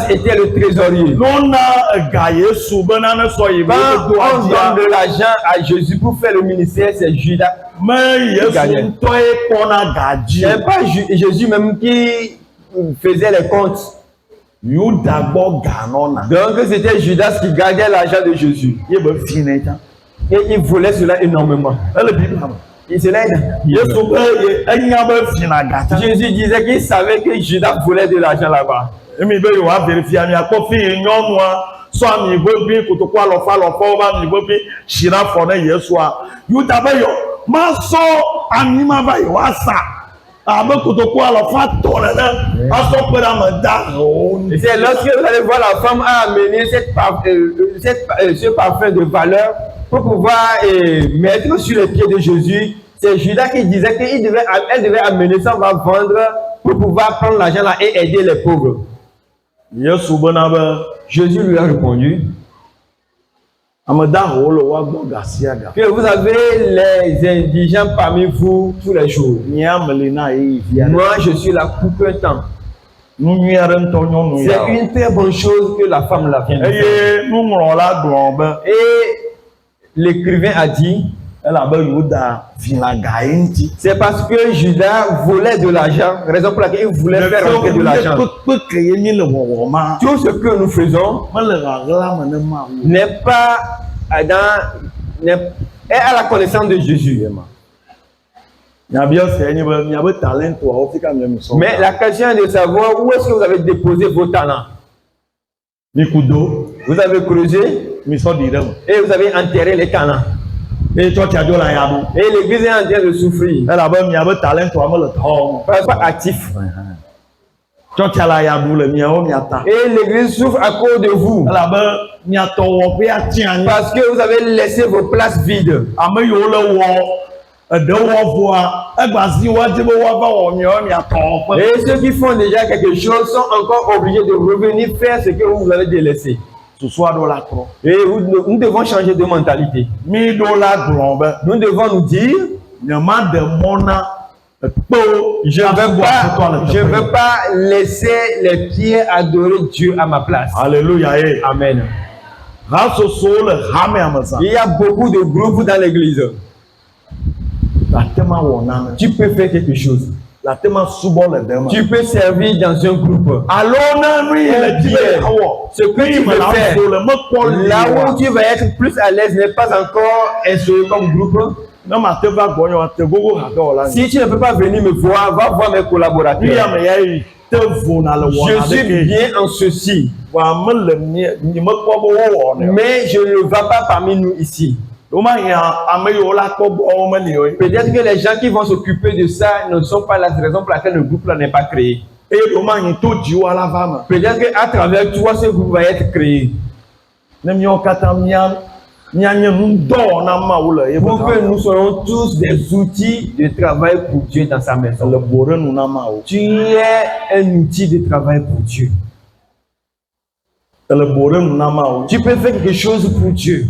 était le trésorier. Quand on donne de l'argent à Jésus pour faire le ministère, c'est Judas. C'est pas Jésus même qui faisait les comptes. Donc c'était Judas qui gardait l'argent de Jésus. Et il volait cela énormément. Jésus disait qu'il savait que Judas volait de l'argent là-bas. C'est lorsque vous allez voir la femme a amené ce parfum de valeur pour pouvoir mettre sur les pieds de Jésus. C'est Judas qui disait qu'elle devait amener ça, on va vendre pour pouvoir prendre l'argent là et aider les pauvres. Jésus lui a répondu que vous avez les indigents parmi vous tous les jours. Moi, je suis là pour un temps. C'est une très bonne chose que la femme l'a fait. Et l'écrivain a dit, c'est parce que Judas volait de l'argent, raison pour laquelle il voulait faire rentrer de l'argent. Tout ce que nous faisons n'est pas est à la connaissance de Jésus. Mais la question est de savoir où est-ce que vous avez déposé vos talents. Vous avez creusé et vous avez enterré les talents. Et l'église est en train de souffrir. Parce pas actif. Et l'église souffre à cause de vous. Parce que vous avez laissé vos places vides. Et ceux qui font déjà quelque chose sont encore obligés de revenir faire ce que vous avez délaissé. Et nous devons changer de mentalité. Nous devons nous dire, je ne veux pas laisser les pierres adorer Dieu à ma place. Alléluia. Amen. Il y a beaucoup de groupes dans l'église. Tu peux faire quelque chose. Tu peux servir dans un groupe. Ce que tu peux faire, là où tu vas être plus à l'aise n'est pas encore installé comme groupe. Si tu ne peux pas venir me voir, va voir mes collaborateurs. Je suis bien en ceci. Mais je ne vais pas parmi nous ici. Peut-être que les gens qui vont s'occuper de ça ne sont pas la raison pour laquelle le groupe n'est pas créé. Peut-être qu'à travers toi, ce groupe va être créé. Pour que nous soyons tous des outils de travail pour Dieu dans sa maison. Tu es un outil de travail pour Dieu. Tu peux faire quelque chose pour Dieu.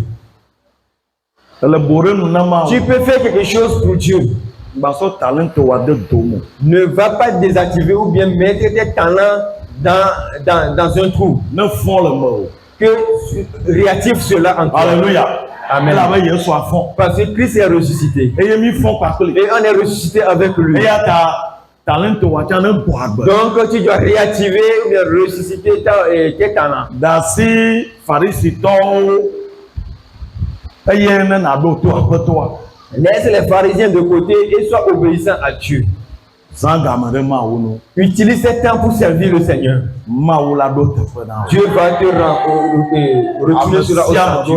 Tu peux faire quelque chose pour Dieu. Ne va pas désactiver ou bien mettre tes talents dans un trou. Que réactive cela en toi. Alléluia. Amen. Parce que Christ est ressuscité. Et on est ressuscité avec lui. Donc tu dois réactiver ou bien ressusciter tes talents. Laisse les pharisiens de côté et sois obéissant à Dieu. Utilise ce temps pour servir le Seigneur. Dieu va te retourner sur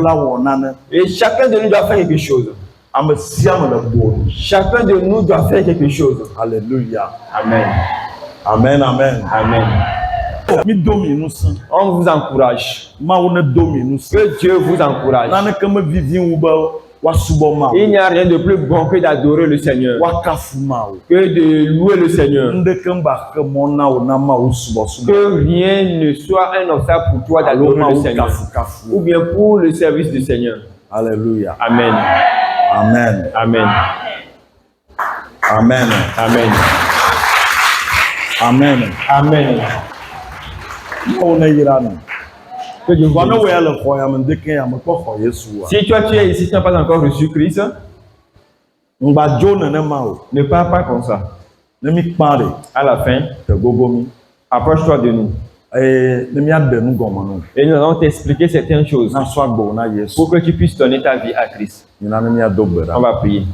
la haute. Et chacun de nous doit faire quelque chose. Chacun de nous doit faire quelque chose. Alléluia. Amen. Amen, amen. Amen. On vous encourage. Que Dieu vous encourage. Il n'y a rien de plus bon que d'adorer le Seigneur, que de louer le Seigneur. Que rien ne soit un obstacle pour toi d'adorer le Seigneur, ou bien pour le service du Seigneur. Alléluia. Amen. Amen. Amen. Amen. Amen. Amen. Amen. Que Dieu vous bénisse. Si toi tu es ici, tu n'as pas encore reçu Christ, ne parle pas comme ça. À la fin, approche-toi de nous. Et nous allons t'expliquer certaines choses pour que tu puisses donner ta vie à Christ. On va prier.